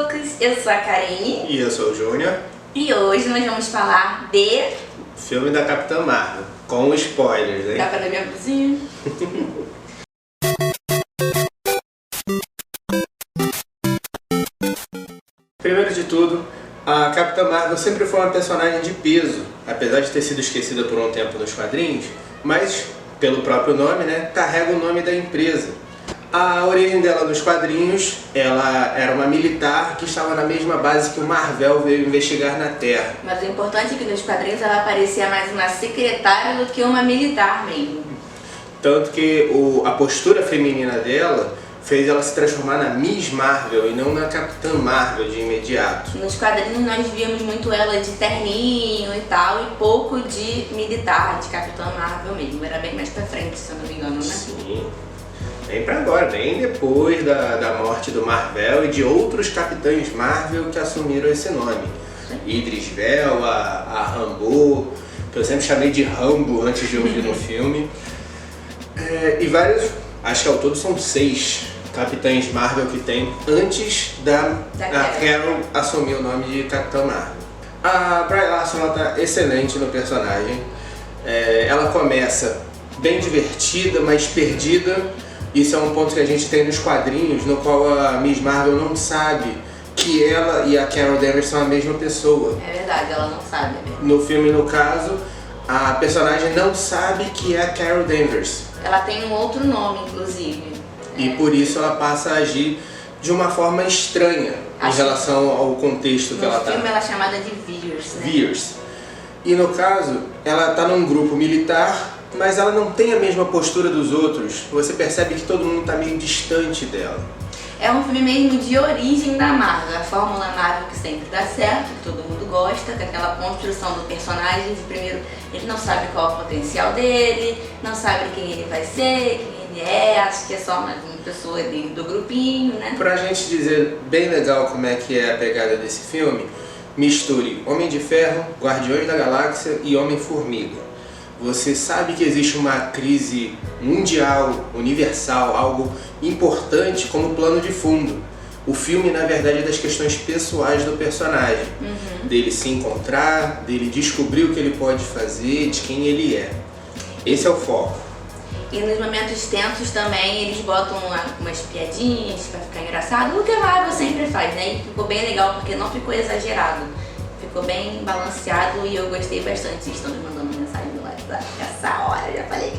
Lucas, eu sou a Karine. E eu sou o Júnior. E hoje nós vamos falar de... filme da Capitã Marvel, com spoilers, hein? Dá pra dar minha blusinha? Primeiro de tudo, a Capitã Marvel sempre foi uma personagem de peso, apesar de ter sido esquecida por um tempo nos quadrinhos, mas, pelo próprio nome, né, carrega o nome da empresa. A origem dela nos quadrinhos, ela era uma militar que estava na mesma base que o Marvel veio investigar na Terra. Mas o importante é que nos quadrinhos ela parecia mais uma secretária do que uma militar mesmo. Tanto que a postura feminina dela fez ela se transformar na Miss Marvel e não na Capitã Marvel de imediato. Nos quadrinhos nós víamos muito ela de terninho e tal, e pouco de militar, de Capitã Marvel mesmo. Era bem mais pra frente, se eu não me engano, né? Sim. Bem pra agora, bem depois da morte do Marvel e de outros Capitães Marvel que assumiram esse nome. Idris Elba, a Rambo, que eu sempre chamei de Rambo antes de ouvir no filme. E vários, acho que ao todo são 6 Capitães Marvel que tem antes da Carol assumir o nome de Capitã Marvel. A Brie Larson está excelente no personagem. Ela começa bem divertida, mas perdida. Isso é um ponto que a gente tem nos quadrinhos, no qual a Miss Marvel não sabe que ela e a Carol Danvers são a mesma pessoa. É verdade, ela não sabe mesmo. No filme, no caso, a personagem não sabe que é a Carol Danvers. Ela tem um outro nome, inclusive. E por isso ela passa a agir de uma forma estranha em relação ao contexto que ela está. No filme ela é chamada de Veers, né? Veers. E no caso, ela está num grupo militar, mas ela não tem a mesma postura dos outros. Você percebe que todo mundo está meio distante dela. É um filme mesmo de origem da Marvel, a fórmula Marvel que sempre dá certo, que todo mundo gosta, com aquela construção do personagem. De primeiro, ele não sabe qual é o potencial dele, não sabe quem ele vai ser, quem ele é, acha que é só uma pessoa do grupinho, né? Pra gente dizer bem legal como é que é a pegada desse filme, misture Homem de Ferro, Guardiões da Galáxia e Homem-Formiga. Você sabe que existe uma crise mundial, universal, algo importante como plano de fundo. O filme, na verdade, é das questões pessoais do personagem. Dele se encontrar, dele descobrir o que ele pode fazer, de quem ele é. Esse é o foco. E nos momentos tensos também eles botam umas piadinhas pra ficar engraçado, o que a Marvel sempre faz, né? E ficou bem legal porque não ficou exagerado. Ficou bem balanceado e eu gostei bastante. Estão me mandando mensagem do WhatsApp essa hora, já falei.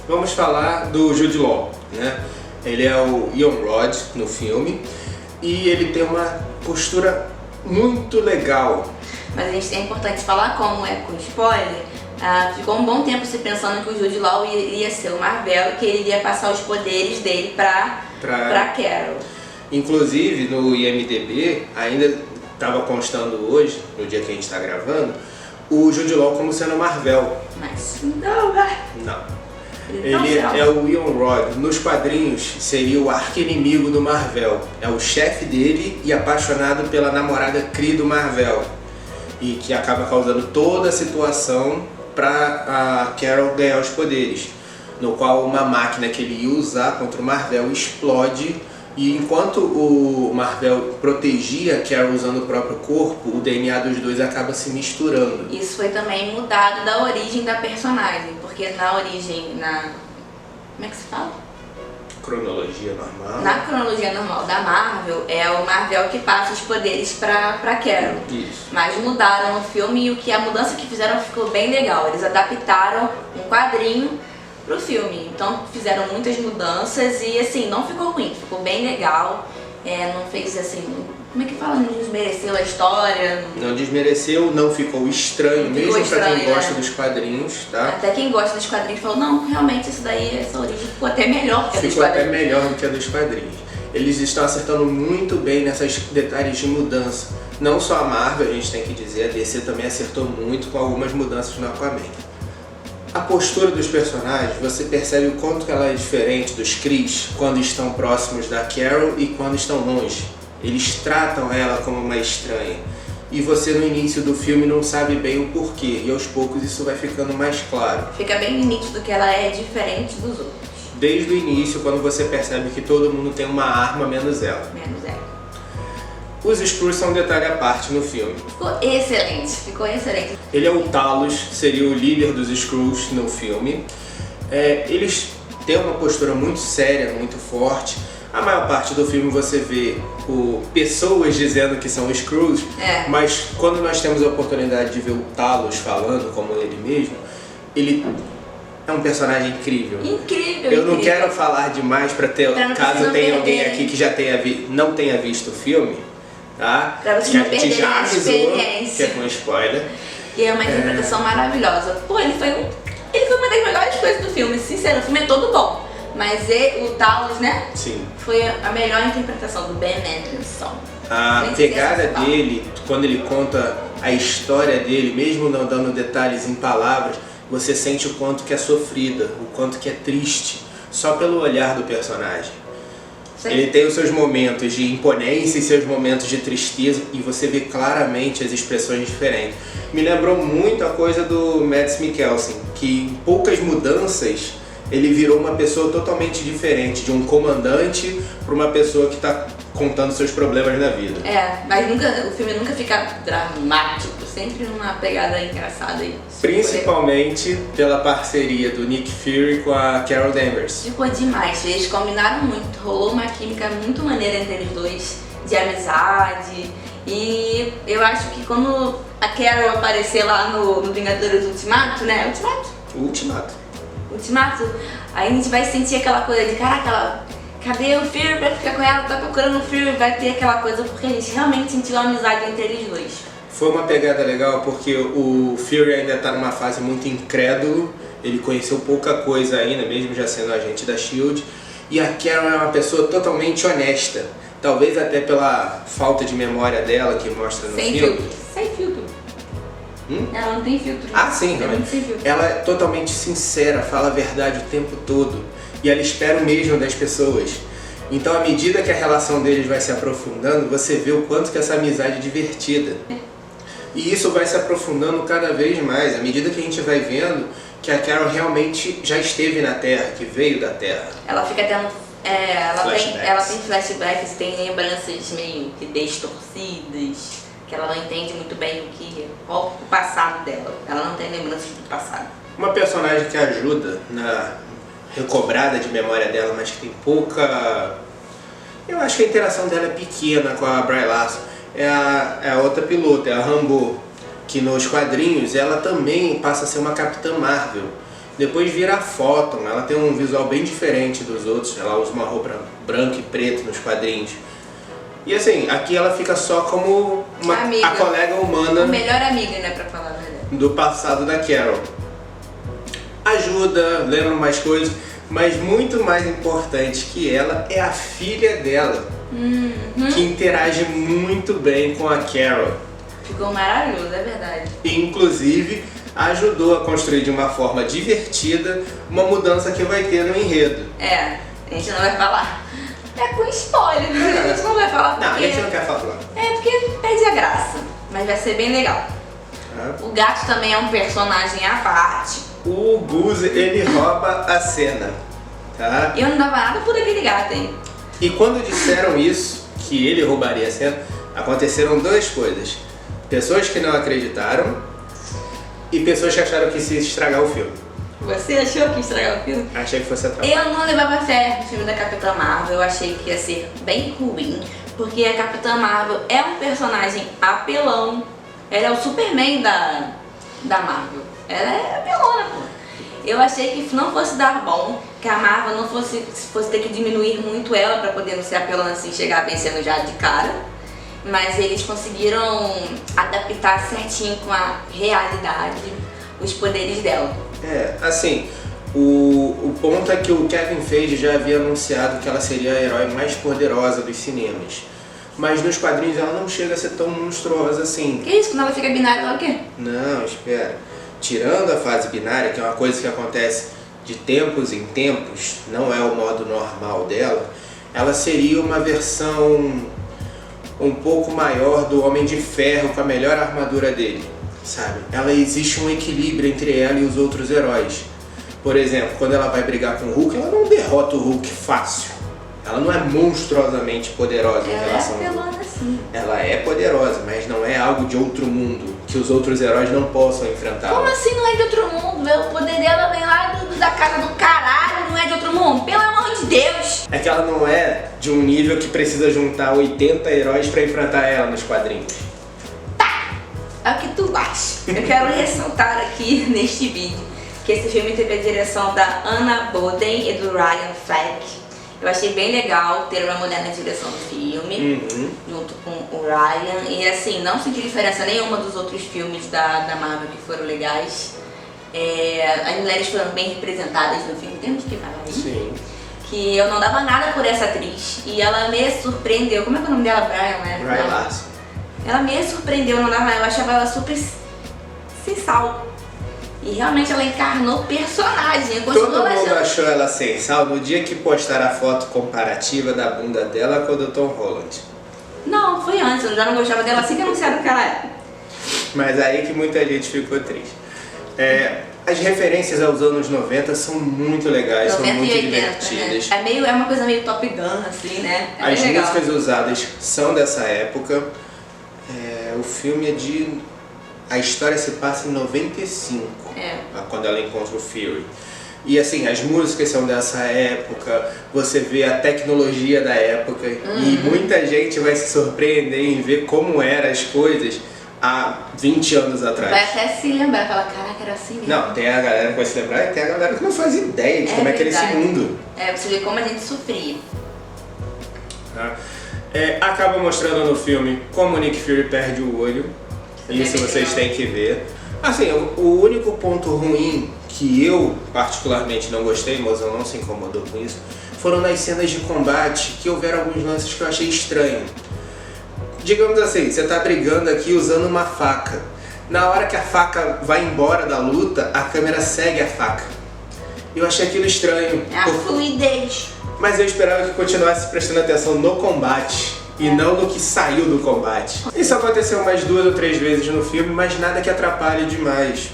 Vamos falar do Jude Law, né? Ele é o Ian Rod no filme e ele tem uma postura muito legal. Mas é importante falar, como é com spoiler, ficou um bom tempo se pensando que o Jude Law iria ser o Marvel e que ele iria passar os poderes dele pra Carol. Inclusive no IMDb, ainda estava constando hoje, no dia que a gente está gravando, o Jude Law como sendo Marvel. Mas não, vai. Não. Ele é o Ian Rod. Nos quadrinhos seria o arqui-inimigo do Marvel. É o chefe dele e apaixonado pela namorada Kree do Marvel. E que acaba causando toda a situação para a Carol ganhar os poderes. No qual uma máquina que ele ia usar contra o Marvel explode. E enquanto o Marvel protegia a Carol usando o próprio corpo, o DNA dos dois acaba se misturando. Isso foi também mudado da origem da personagem, porque na origem, como é que se fala? Cronologia normal. Na cronologia normal da Marvel, é o Marvel que passa os poderes pra Carol. Isso. Mas mudaram no filme e a mudança que fizeram ficou bem legal. Eles adaptaram um quadrinho pro filme, então fizeram muitas mudanças e assim, não ficou ruim, ficou bem legal, não fez assim, como é que fala, não desmereceu a história. Não desmereceu, não ficou estranho, não ficou mesmo estranho, pra quem gosta dos quadrinhos, tá? Até quem gosta dos quadrinhos falou, não, realmente essa origem ficou até melhor que a dos Ficou até quadrinhos. melhor do que a dos quadrinhos. Eles estão acertando muito bem nesses detalhes de mudança. Não só a Marvel, a gente tem que dizer, a DC também acertou muito com algumas mudanças no Aquaman. A postura dos personagens, você percebe o quanto que ela é diferente dos Krees quando estão próximos da Carol e quando estão longe. Eles tratam ela como uma estranha. E você no início do filme não sabe bem o porquê. E aos poucos isso vai ficando mais claro. Fica bem nítido que ela é diferente dos outros. Desde o início, quando você percebe que todo mundo tem uma arma menos ela. Menos ela. Os Skrulls são um detalhe à parte no filme. Ficou excelente, ficou excelente. Ele é o Talos, seria o líder dos Skrulls no filme. Eles têm uma postura muito séria, muito forte. A maior parte do filme você vê pessoas dizendo que são Skrulls, mas quando nós temos a oportunidade de ver o Talos falando como ele mesmo, ele é um personagem incrível. Incrível, Eu não quero falar demais caso tenha alguém aqui que já não tenha visto o filme, tá? Pra você que não a gente perder já a avisou que é experiência. com spoiler. E é uma interpretação maravilhosa. Pô, ele foi uma das melhores coisas do filme, sincero, o filme é todo bom. Mas o Talos, né? Sim. Foi a melhor interpretação do Ben Mendelsohn. A pegada dele, quando ele conta a história dele, mesmo não dando detalhes em palavras, você sente o quanto que é sofrida, o quanto que é triste, só pelo olhar do personagem. Sim. Ele tem os seus momentos de imponência e seus momentos de tristeza, e você vê claramente as expressões diferentes. Me lembrou muito a coisa do Mads Mikkelsen, que em poucas mudanças ele virou uma pessoa totalmente diferente, de um comandante para uma pessoa que está contando seus problemas na vida. Mas o filme nunca fica dramático, sempre numa pegada engraçada. Principalmente pela parceria do Nick Fury com a Carol Danvers. Ficou demais, eles combinaram muito, rolou uma química muito maneira entre eles dois, de amizade. E eu acho que quando a Carol aparecer lá no Vingadores Ultimato, né? Ultimato, aí a gente vai sentir aquela coisa de caraca, cadê o Fury pra ficar com ela? Tá procurando o Fury, vai ter aquela coisa, porque a gente realmente sentiu a amizade entre eles dois. Foi uma pegada legal porque o Fury ainda tá numa fase muito incrédulo, ele conheceu pouca coisa ainda, mesmo já sendo agente da SHIELD, e a Carol é uma pessoa totalmente honesta, talvez até pela falta de memória dela que mostra no filme. Sem filtro. Ela não tem filtro. Sim, realmente. Ela é totalmente sincera, fala a verdade o tempo todo. E ela espera o mesmo das pessoas. Então, à medida que a relação deles vai se aprofundando, você vê o quanto que essa amizade é divertida. E isso vai se aprofundando cada vez mais, à medida que a gente vai vendo que a Carol realmente já esteve na Terra, que veio da Terra. Ela fica tendo... ela tem flashbacks, tem lembranças meio que distorcidas, que ela não entende muito bem qual o passado dela. Ela não tem lembranças do passado. Uma personagem que ajuda na recobrada de memória dela, mas que tem pouca... Eu acho que a interação dela é pequena com a Brie Larson. É a outra pilota, é a Rambeau, que nos quadrinhos ela também passa a ser uma Capitã Marvel. Depois vira a Photon, ela tem um visual bem diferente dos outros, ela usa uma roupa branca e preta nos quadrinhos. E assim, aqui ela fica só como a colega humana. A melhor amiga, né, pra falar a verdade. Do passado da Carol. Ajuda, lembra mais coisas, mas muito mais importante que ela é a filha dela, que interage muito bem com a Carol. Ficou maravilhoso, é verdade. E, inclusive, ajudou a construir de uma forma divertida uma mudança que vai ter no enredo. A gente não vai falar. É com spoiler, a gente não vai falar porque... Não, a gente não quer falar. Porque perde a graça, mas vai ser bem legal. O gato também é um personagem à parte. O Goose, ele rouba a cena, tá? Eu não dava nada por aquele gato, hein? E quando disseram isso, que ele roubaria a cena, aconteceram duas coisas. Pessoas que não acreditaram e pessoas que acharam que se estragar o filme. Você achou que ia estragar o filme? Achei que fosse atrapalhar. Eu não levava fé no filme da Capitã Marvel, eu achei que ia ser bem ruim, porque a Capitã Marvel é um personagem apelão. Ela é o Superman da Marvel. Ela é apelona, pô. Eu achei que não fosse dar bom, que a Marvel não fosse ter que diminuir muito ela pra poder não ser apelona assim, chegar vencendo já de cara. Mas eles conseguiram adaptar certinho com a realidade os poderes dela. Assim, o ponto é que o Kevin Feige já havia anunciado que ela seria a herói mais poderosa dos cinemas. Mas nos quadrinhos ela não chega a ser tão monstruosa assim. Que isso? Quando ela fica binária, ela é o quê? Não, espera. Tirando a fase binária, que é uma coisa que acontece de tempos em tempos, não é o modo normal dela, ela seria uma versão um pouco maior do Homem de Ferro com a melhor armadura dele, sabe? Existe um equilíbrio entre ela e os outros heróis. Por exemplo, quando ela vai brigar com o Hulk, ela não derrota o Hulk fácil. Ela não é monstruosamente poderosa em relação ao Hulk. Ela é apelona, sim. Ela ela é poderosa, mas não é algo de outro mundo, que os outros heróis não possam enfrentar. Como assim não é de outro mundo? O poder dela vem lá da casa do caralho, não é de outro mundo? Pelo amor de Deus! É que ela não é de um nível que precisa juntar 80 heróis pra enfrentar ela nos quadrinhos. É o que tu acha. Eu quero ressaltar aqui neste vídeo que esse filme teve a direção da Anna Boden e do Ryan Fleck. Eu achei bem legal ter uma mulher na direção do filme, junto com o Ryan. E assim, não senti diferença nenhuma dos outros filmes da Marvel que foram legais. As mulheres foram bem representadas no filme, temos que falar isso. Sim. Que eu não dava nada por essa atriz. E ela me surpreendeu. Como é que é o nome dela? Brian, né? Brie Larson. Ela me surpreendeu, não dava, eu achava ela super sem sal. E realmente ela encarnou o personagem. Todo mundo achou ela sem sal no dia que postaram a foto comparativa da bunda dela com a do Tom Holland. Não, foi antes, eu já não gostava dela assim que anunciaram que ela era. Mas aí que muita gente ficou triste. As referências aos anos 90 são muito legais, 90 são muito e 80, divertidas. né? É uma coisa meio Top Gun, assim, né? As bem legal. músicas usadas são dessa época. O filme é de... A história se passa em 95, quando ela encontra o Fury. E assim, as músicas são dessa época, você vê a tecnologia da época e muita gente vai se surpreender em ver como eram as coisas há 20 anos atrás. Vai até se lembrar, falar, caraca, era assim mesmo. Não, tem a galera que vai se lembrar e tem a galera que não faz ideia de como é que era esse mundo. Você vê como a gente sofria. Acaba mostrando no filme como o Nick Fury perde o olho. Isso vocês têm que ver. Assim, o único ponto ruim que eu particularmente não gostei, mas eu não se incomodou com isso, foram nas cenas de combate, que houveram alguns lances que eu achei estranho. Digamos assim, você tá brigando aqui usando uma faca. Na hora que a faca vai embora da luta, a câmera segue a faca. Eu achei aquilo estranho. É a fluidez. Mas eu esperava que continuasse prestando atenção no combate. E não no que saiu do combate. Isso aconteceu umas 2 ou 3 vezes no filme, mas nada que atrapalhe demais.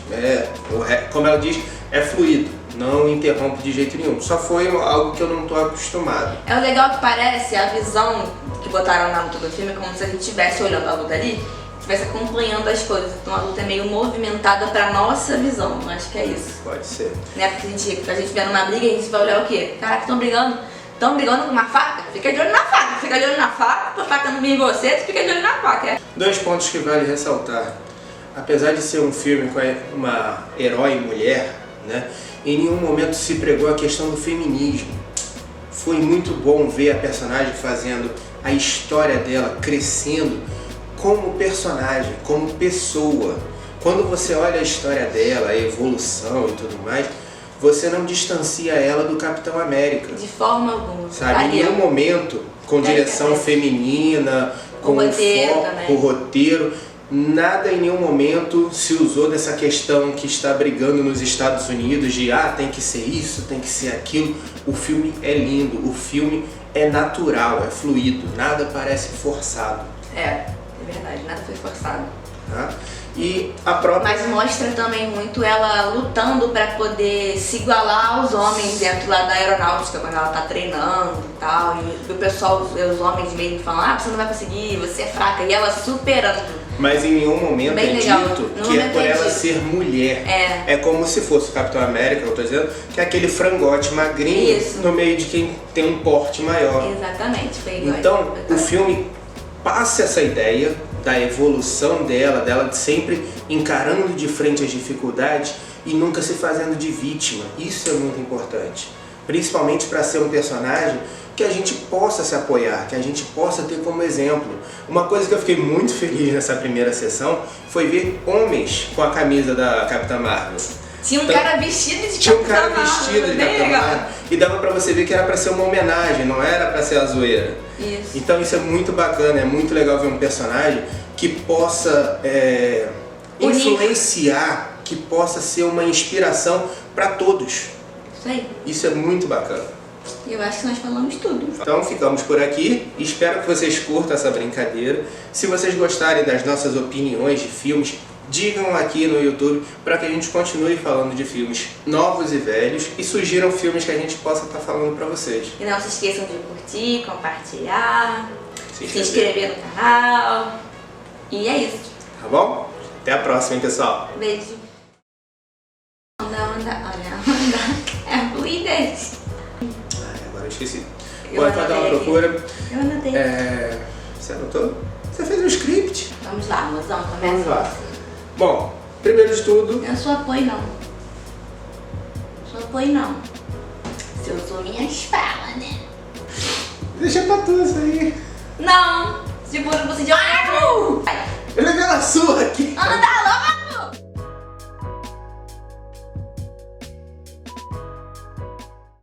Como ela diz, é fluido, não interrompe de jeito nenhum. Só foi algo que eu não tô acostumado. É o legal que parece a visão que botaram na luta do filme, como se a gente estivesse olhando a luta ali, estivesse acompanhando as coisas. Então a luta é meio movimentada pra nossa visão, eu acho que é isso. Pode ser. Né? Porque a gente vê numa briga, a gente vai olhar o quê? Caraca, estão brigando com uma faca? Fica de olho na faca, fica de olho na faca, pra faca não vir em você, tu fica de olho na faca. 2 pontos que vale ressaltar. Apesar de ser um filme com uma herói mulher, né, em nenhum momento se pregou a questão do feminismo. Foi muito bom ver a personagem fazendo a história dela crescendo como personagem, como pessoa. Quando você olha a história dela, a evolução e tudo mais, você não distancia ela do Capitão América. De forma alguma. Sabe, em nenhum momento, com direção feminina, com o roteiro, nada em nenhum momento se usou dessa questão que está brigando nos Estados Unidos de tem que ser isso, tem que ser aquilo. O filme é lindo, o filme é natural, é fluido, nada parece forçado. É verdade, nada foi forçado. E a própria... Mas mostra também muito ela lutando para poder se igualar aos homens dentro lá da aeronáutica, quando ela tá treinando e tal. E o pessoal, os homens mesmo falam, você não vai conseguir, você é fraca. E ela superando. Mas em nenhum momento bem é legal. dito que é por ela ser mulher. É como se fosse o Capitão América, eu tô dizendo, que é aquele frangote magrinho no meio de quem tem um porte maior. Exatamente, foi igual. Então, o filme passa essa ideia da evolução dela sempre encarando de frente as dificuldades e nunca se fazendo de vítima. Isso é muito importante, principalmente para ser um personagem que a gente possa se apoiar, que a gente possa ter como exemplo. Uma coisa que eu fiquei muito feliz nessa primeira sessão foi ver homens com a camisa da Capitã Marvel. Tinha um cara vestido de Capitã Marvel. E dava pra você ver que era pra ser uma homenagem, não era pra ser a zoeira. Isso. Então isso é muito bacana, é muito legal ver um personagem que possa influenciar, que possa ser uma inspiração pra todos. Isso aí. Isso é muito bacana. Eu acho que nós falamos tudo. Então ficamos por aqui, espero que vocês curtam essa brincadeira. Se vocês gostarem das nossas opiniões de filmes, digam aqui no YouTube para que a gente continue falando de filmes novos e velhos e sugiram filmes que a gente possa estar falando para vocês. E não se esqueçam de curtir, compartilhar. se inscrever no canal. E é isso. Tá bom? Até a próxima, hein, pessoal? Beijo. Olha, é ruim desse. Agora eu esqueci. Eu Pode dar uma anotei procura. Eu anotei. Você anotou? Você fez um script? Vamos lá, mozão, começa. Vamos lá. Bom, primeiro de tudo... Eu não sou apoio, não. Sou apoio, não. Se eu sou minhas falas, né? Deixa pra tu isso aí. Não! Se for você de...